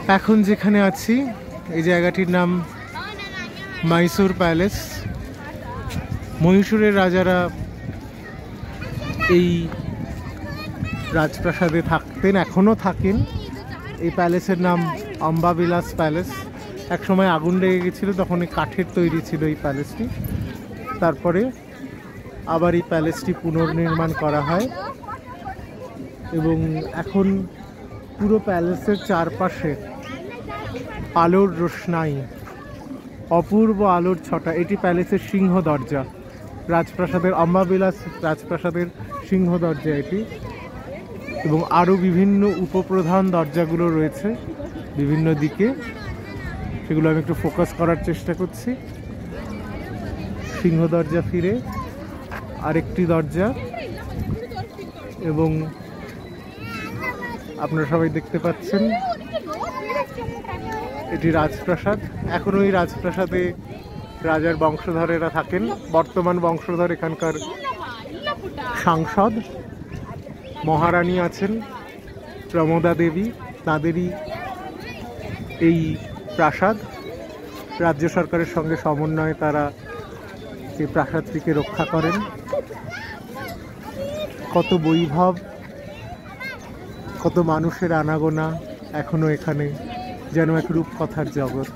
এখন যেখানে আছি এই জায়গাটির নাম মাইসোর প্যালেস। মহীশূরের রাজারা এই রাজপ্রাসাদে থাকতেন, এখনও থাকেন। এই প্যালেসের নাম অম্বাবিলাস প্যালেস। একসময় আগুন লেগে গেছিলো, তখন এই কাঠের তৈরি ছিল এই প্যালেসটি। তারপরে আবার এই প্যালেসটি পুনর্নির্মাণ করা হয় এবং এখন পুরো প্যালেসের চারপাশে আলোর রোশনাই, অপূর্ব আলোর ছটা। এটি প্যালেসের সিংহ দরজা, রাজপ্রাসাদের অম্বাবিলাস রাজপ্রাসাদের সিংহ দরজা এটি। এবং আরও বিভিন্ন উপপ্রধান দরজাগুলো রয়েছে বিভিন্ন দিকে, সেগুলো আমি একটু ফোকাস করার চেষ্টা করছি। সিংহ দরজা ফিরে আরেকটি দরজা, এবং আপনারা সবাই দেখতে পাচ্ছেন এটি রাজপ্রাসাদ। এখনও এই রাজপ্রাসাদে রাজার বংশধরেরা থাকেন। বর্তমান বংশধর এখানকার সাংসদ মহারানী আছেন প্রমোদা দেবী, তাঁদেরই এই প্রাসাদ। রাজ্য সরকারের সঙ্গে সমন্বয়ে তারা এই প্রাসাদটিকে রক্ষা করেন। কত বৈভব, কত মানুষের আনাগোনা এখনো এখানে, যেন এক রূপকথার জগৎ।